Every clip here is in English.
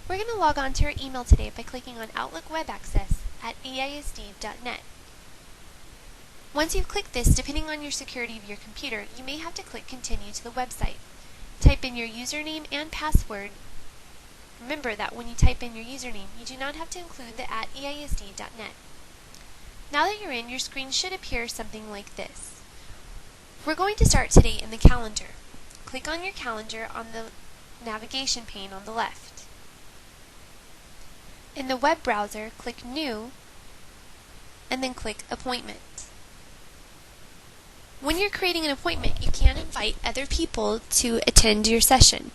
We're going to log on to our email today by clicking on Outlook Web Access at eisd.net. Once you've clicked this, depending on your security of your computer, you may have to click Continue to the website. Type in your username and password. Remember that when you type in your username, you do not have to include the @eisd.net. Now that you're in, your screen should appear something like this. We're going to start today in the calendar. Click on your calendar on the navigation pane on the left. In the web browser, click New, and then click Appointment. When you're creating an appointment, you can invite other people to attend your session.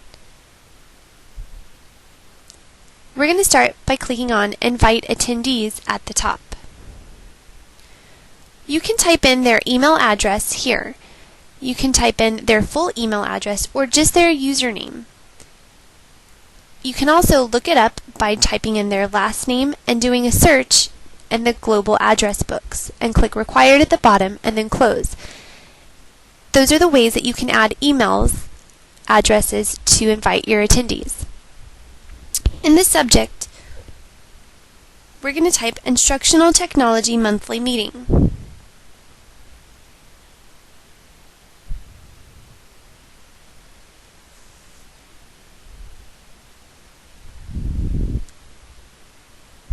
We're going to start by clicking on Invite Attendees at the top. You can type in their email address here. You can type in their full email address or just their username. You can also look it up by typing in their last name and doing a search in the global address books, and click Required at the bottom and then Close. Those are the ways that you can add emails addresses to invite your attendees. In the subject, we're going to type Instructional Technology Monthly Meeting.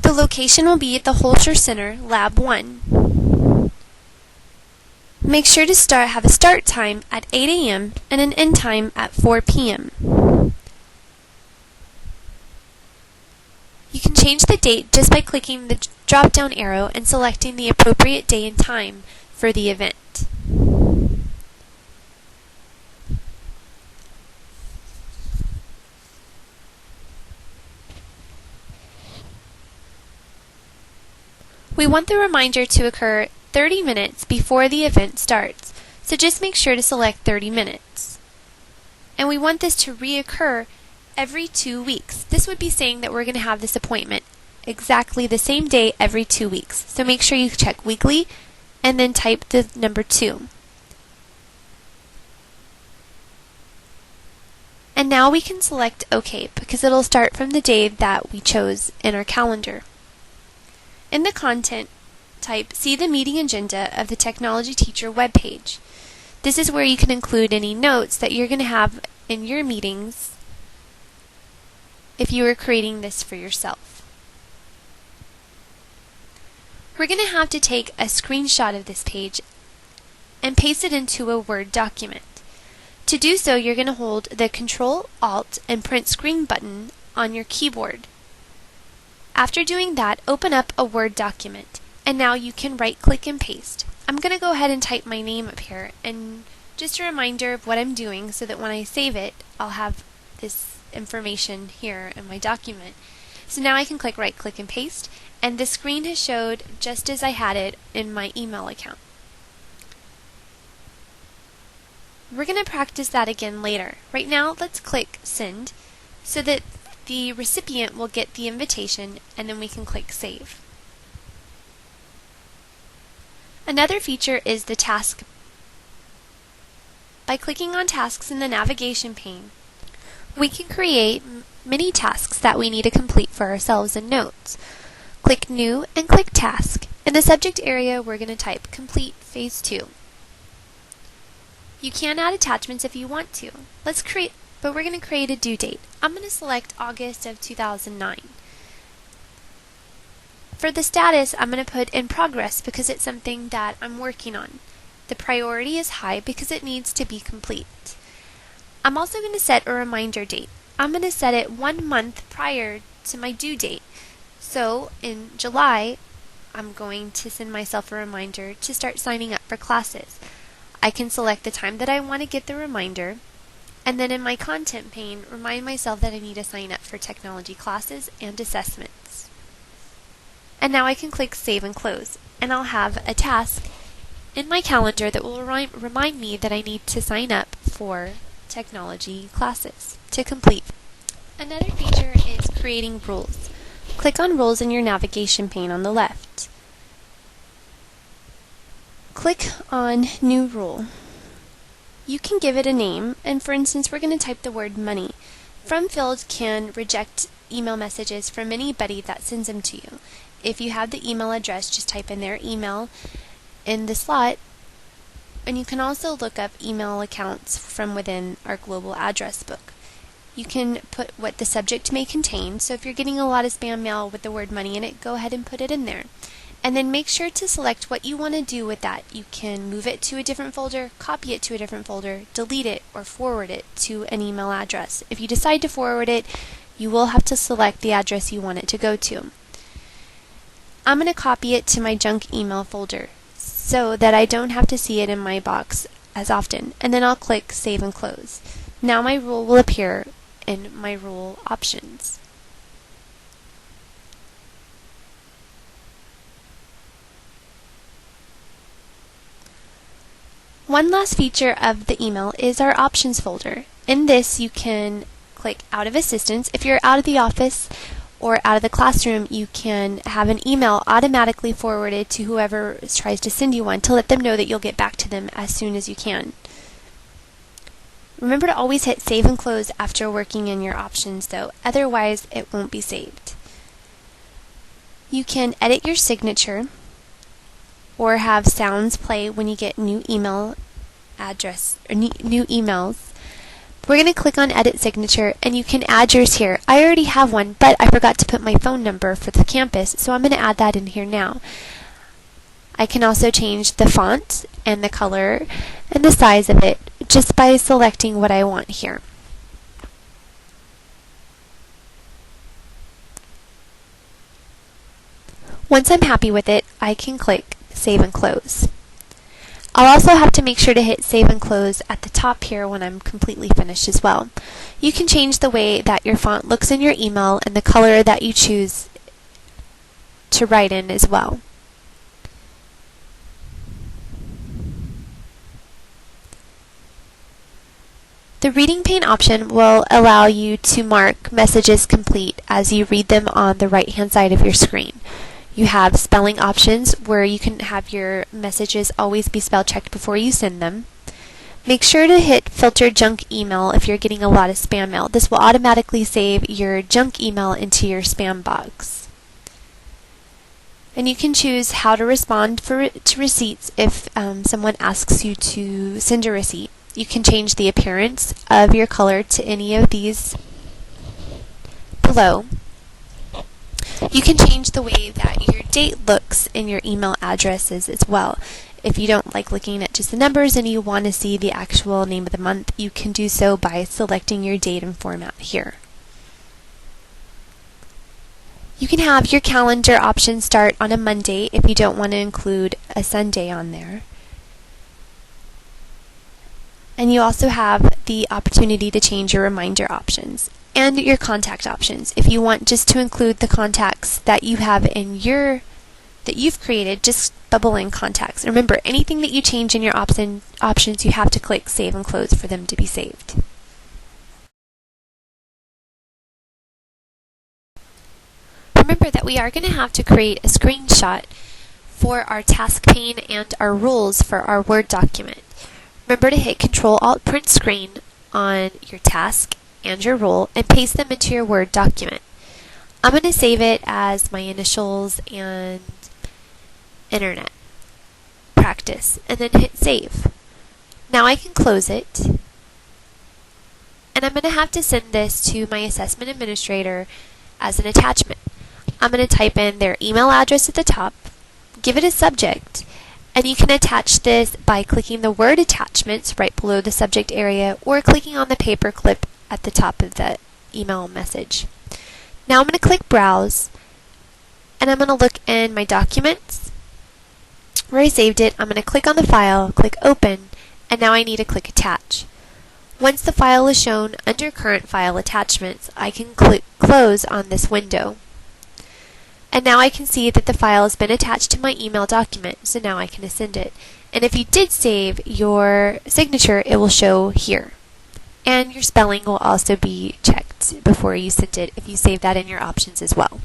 The location will be at the Holscher Center, Lab 1. Make sure to have a start time at 8 a.m. and an end time at 4 p.m. You can change the date just by clicking the drop-down arrow and selecting the appropriate day and time for the event. We want the reminder to occur 30 minutes before the event starts, so just make sure to select 30 minutes. And we want this to reoccur every 2 weeks. This would be saying that we're going to have this appointment exactly the same day every 2 weeks. So make sure you check weekly and then type the number 2. And now we can select OK because it'll start from the day that we chose in our calendar. In the content, type See the Meeting Agenda of the Technology Teacher webpage. This is where you can include any notes that you're going to have in your meetings if you were creating this for yourself. We're going to have to take a screenshot of this page and paste it into a Word document. To do so, you're going to hold the Control, Alt, and Print Screen button on your keyboard. After doing that, open up a Word document, and now you can right-click and paste. I'm going to go ahead and type my name up here, and just a reminder of what I'm doing so that when I save it, I'll have this information here in my document. So now I can click right-click and paste, and the screen has showed just as I had it in my email account. We're going to practice that again later. Right now, let's click Send so that the recipient will get the invitation, and then we can click Save. Another feature is the task. By clicking on tasks in the navigation pane, we can create many tasks that we need to complete for ourselves in Notes. Click New and click Task. In the subject area, we're going to type Complete Phase 2. You can add attachments if you want to. But we're going to create a due date. I'm going to select August of 2009. For the status, I'm going to put in progress because it's something that I'm working on. The priority is high because it needs to be complete. I'm also going to set a reminder date. I'm going to set it 1 month prior to my due date. So in July, I'm going to send myself a reminder to start signing up for classes. I can select the time that I want to get the reminder, and then in my content pane, remind myself that I need to sign up for technology classes and assessments. And now I can click Save and Close, and I'll have a task in my calendar that will remind me that I need to sign up for technology classes to complete. Another feature is creating rules. Click on Rules in your navigation pane on the left. Click on New Rule. You can give it a name, and for instance, we're going to type the word money. From field can reject email messages from anybody that sends them to you. If you have the email address, just type in their email in the slot, and you can also look up email accounts from within our global address book. You can put what the subject may contain, so if you're getting a lot of spam mail with the word money in it, go ahead and put it in there. And then make sure to select what you want to do with that. You can move it to a different folder, copy it to a different folder, delete it, or forward it to an email address. If you decide to forward it, you will have to select the address you want it to go to. I'm going to copy it to my junk email folder so that I don't have to see it in my box as often, and then I'll click Save and Close. Now my rule will appear in my rule options. One last feature of the email is our options folder. In this, you can click Out of Assistance. If you're out of the office or out of the classroom, you can have an email automatically forwarded to whoever tries to send you one to let them know that you'll get back to them as soon as you can. Remember to always hit Save and Close after working in your options, though, otherwise it won't be saved. You can edit your signature or have sounds play when you get new email address or new emails. We're going to click on Edit Signature, and you can add yours here. I already have one, but I forgot to put my phone number for the campus, so I'm going to add that in here now. I can also change the font and the color and the size of it just by selecting what I want here. Once I'm happy with it, I can click Save and Close. I'll also have to make sure to hit Save and Close at the top here when I'm completely finished as well. You can change the way that your font looks in your email and the color that you choose to write in as well. The reading pane option will allow you to mark messages complete as you read them on the right-hand side of your screen. You have spelling options where you can have your messages always be spell checked before you send them. Make sure to hit Filter Junk Email if you're getting a lot of spam mail. This will automatically save your junk email into your spam box. And you can choose how to respond to receipts if someone asks you to send a receipt. You can change the appearance of your color to any of these below. You can change the way that your date looks in your email addresses as well. If you don't like looking at just the numbers and you want to see the actual name of the month, you can do so by selecting your date and format here. You can have your calendar option start on a Monday if you don't want to include a Sunday on there. And you also have the opportunity to change your reminder options and your contact options. If you want just to include the contacts that you have that you've created, just bubble in contacts. Remember, anything that you change in your options, you have to click Save and Close for them to be saved. Remember that we are going to have to create a screenshot for our task pane and our rules for our Word document. Remember to hit Control-Alt-Print Screen on your task and your rule and paste them into your Word document. I'm going to save it as my initials and internet practice and then hit Save. Now I can close it, and I'm going to have to send this to my assessment administrator as an attachment. I'm going to type in their email address at the top, give it a subject, and you can attach this by clicking the word attachments right below the subject area or clicking on the paper clip at the top of the email message. Now I'm going to click Browse, and I'm going to look in my documents where I saved it. I'm going to click on the file, click Open, and now I need to click Attach. Once the file is shown under Current File Attachments, I can click Close on this window. And now I can see that the file has been attached to my email document, so now I can send it. And if you did save your signature, it will show here. And your spelling will also be checked before you send it if you save that in your options as well.